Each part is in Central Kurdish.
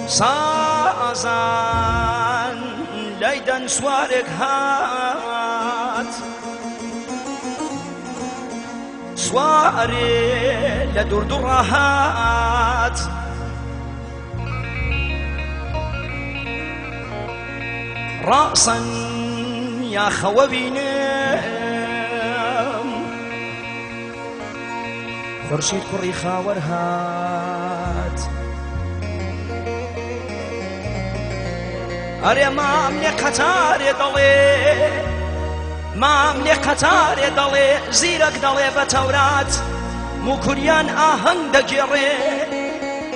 سازان ليدن سوارك هات سواري لدردر هات رأسا يا خوابينم خورشید کوڕی خاوەر هات ئەرێ مام لێ قەتارێ دەڵێ مام لێ قەتارێ دەڵێ زیرەک دەڵێ بە تەورات موکوریان ئاهەنگ دەگێڕێ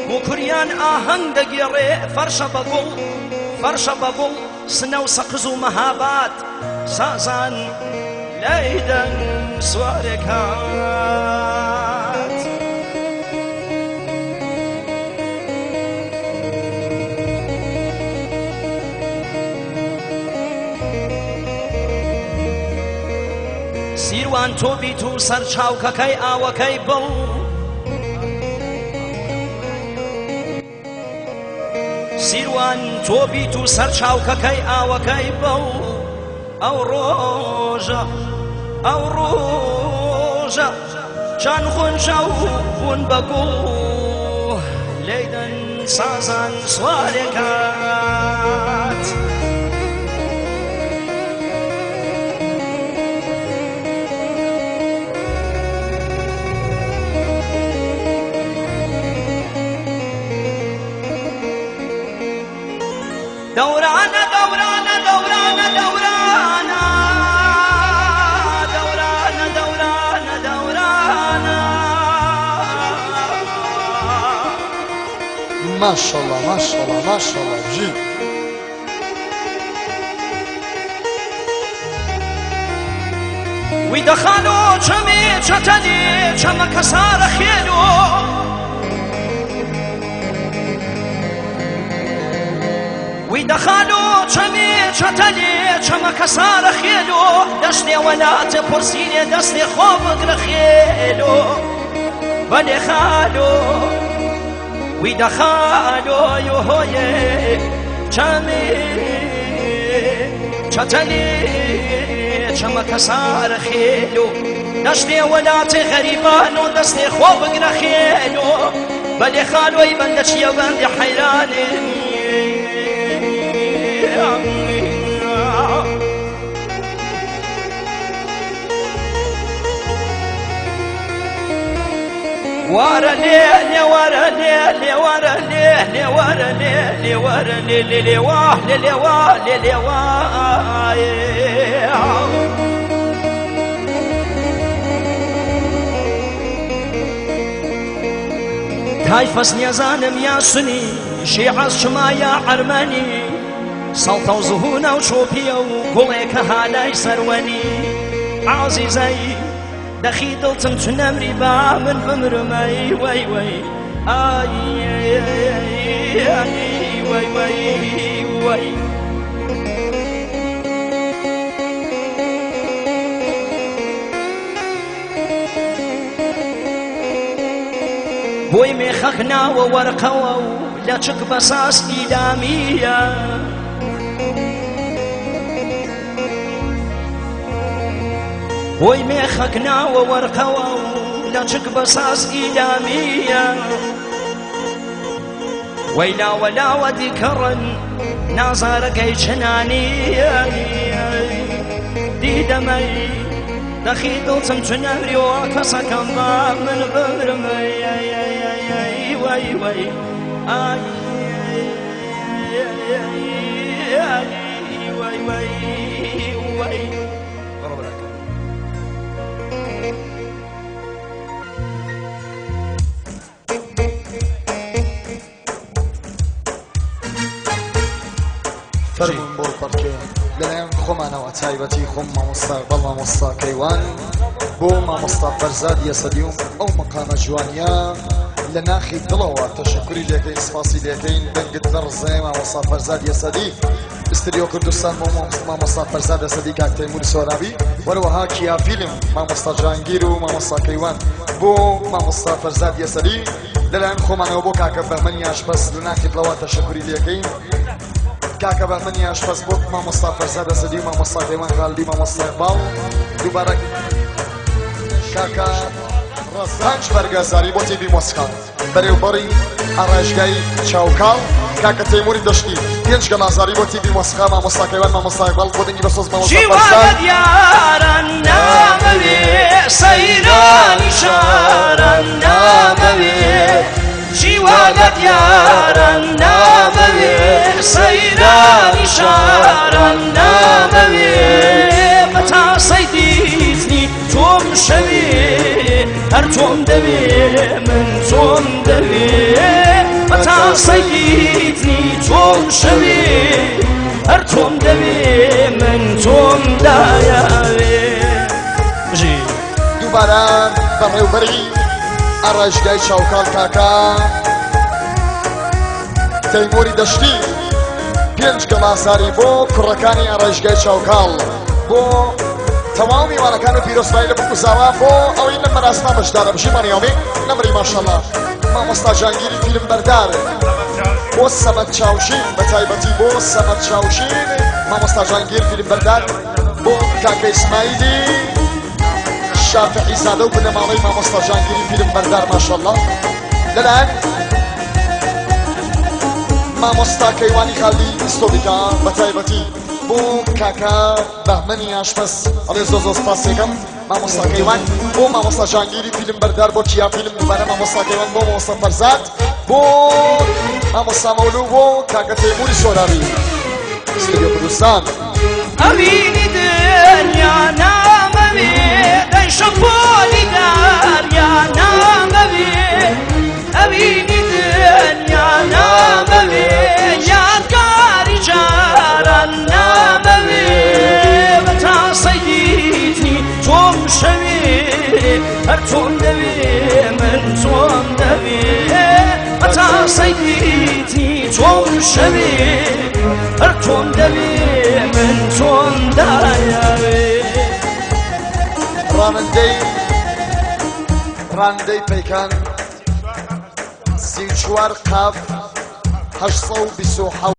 موکوریان ئاهەنگ دەگێڕێ فەرشە بە گوڵ فەرشە بە گوڵ سنە و سەقز و مەهابات سازان لەیدەن سوارێک هات سیروان تۆ بیت و سەر چاوکەکەی ئاوەکەی بڵ سیروان تۆ بیت و سەر چاوکەکەی ئاوەکەی بڵ ئەو ڕۆژە ئەو ڕۆژە چەند غونچە و بوون بە گوڵ لەیدەن سازان سوارێک هات دورانە دورانە دورانە دورانە دورانە دورانە دورانە ماشاءالله ماشاءالله ماشاءالله جي وی دەخانۆ چەمێ چەتەنێ چەمەکە سارە خێلۆ وی دەخانۆ چەمێ چەتەنێ چەمەکە سارە خێلۆ دەشتێ وەلاتە پرسیلێ دەستێ خۆ بگرە خێلۆ بەلێ خالۆ وی دەخانۆ یۆهۆیێ چەمێ چەتەنێ چەمەکە سارە خێلۆ دەشتێ وەلاتە غەریبان و دەستێ خۆ بگرە خێلۆ بەلێ خالۆی بەندە چیە بەندی حەیرانێ وارە لێ لێوارە لێ لێوارە لێ لێوارە لێ لێوارە لێ لێ لێوا لێ لێوا لێ لێوا تایفەس نێزانم یا سنی شیعەس چما یا عەرمەنی سەڵتە و زوهونە و چۆپیە و گوڵێکە هالای سەروەنی عازیزەی دەخی دڵتم چ نەمری با من بمرمەی وەی وەی ئای وەی وەی وەی بۆی مێخەک ناوە وەرقەوە و لە چک بەساس ئیلامیە بۆی مێخەک ناوە وەرقەوە و لە چک بەساس ئیلامیە وەی لاوە لاوە دیکەڕن نازارەکەی چنانیە دیدەمەی دەخی دڵتم چ نەمریوە کەسەکەم با من بمرمەی وەی وەی ئای وەی وەی وەی فەرمون بۆ پەرکێ لەلایەن خۆمانەوە تایبەتی خۆم مامۆستا بەڵ مامۆستا کەیوان بۆ مامۆستا فەرزاد یەسەدیوم ئەو مەقامە جوانیە لە ناخی دڵەوە تەشەکوری لێکەین سپاسی لێکەین دەنگت لەڕزێ مامۆستا فەرزاد یەسەدی استودیۆ کوردستان بۆ مامۆستا فەرزاد یەسەدی کاک تەیموری سۆرابی وەروەها کیا فیلم مامۆستا جانگیر و مامۆستا کەیوان بۆ مامۆستا فەرزاد یەسەدی لەلایەن خۆمانەوە بۆ کاکە بەهمەنی ئاشپەز لە ناکردڵەوە تەشەکوری لێکەین کاکە بەهمەنی ئاشپەز بۆ مامۆستا فەرزاد ئەسەدی و مامۆستا دەیمان خاڵدی مامۆستا باو دووبارە کاکە پانج بەرگەزاری بۆ تیڤی مۆسکا بەرێوبەڕی ئاڕێژگای چاوکاڵ کاکە تەیموری دەشتی پێنج گەلازاری بۆ تیڤی مۆسکا مامۆستا کەیوان مامۆستا باڵ بۆ دەنگی بەسۆز مامۆستا فەرزاد جیوانە نامەوێ سەیرانی شاران نامەوێ جیوانە دیاران نامەوێ سەیرانی شاران نامەوێ بەتاسەی دیزنی تۆم شەوێ هەر تۆم دەوێ من تۆم دەوێ بەتاسەی دیزنی تۆم شەوێ هەر تۆم دەوێ من تۆم دایاوێ دووبارە بەڕێوبەری ئاڕێژگای چاوکاڵ کاکە تەیموری دەشتی پێنج گەلازاری بۆ کوڕەکانی ئاڕێژگای چاوکاڵ بۆ تەواو میوانەکان و پیرۆزبایی لە بکوزاوە بۆ ئەوەی لە مەراسما بەشدارە بژیمانیاوێ نەمری ماشەڵڵا مامۆستا جانگیری فیلم بەردار بۆ سەمەد چاوشین بە تایبەتی بۆ سەمەد چاوشین مامۆستا جانگیر فیلم بەردار بۆ کاکە ئیسماعیلی شافعی زادە و بنەماڵەی مامۆستا جانگیری فیلم بەردار ماشەڵڵا لەلایەن مامۆستا کەیوانی خاڵدی ئیستۆلیکا بە تایبەتی بۆ کاکە بەهمەنی ئاشپەز ئەڵێ زۆر زۆر سپاسێکەم مامۆستا کەیوان بۆ مامۆستا جانگیری فیلم بەردار بۆ چیا فیلم دووبارە مامۆستا کەیوان بۆ مامۆستا فەرزاد بۆ مامۆستا مەولوو بۆ کاکە تەیموری سۆرانی ستودیۆ کوردستان ئەبینی دنیا نامەوێ دەی شەپۆلی داریا نامەوێ ئەبینی دنیا نامەوێ یادگاری جاران نامەوێ بەتاسەی دیتنی تۆم شەوێ هەر تۆم دەوێ من تۆم دەوێ بەتاسەی دیتنی تۆم شەوێ هەر تۆم دەوێ من تۆم دایاوێ ڕاندەی پەیکان 34 قاف 827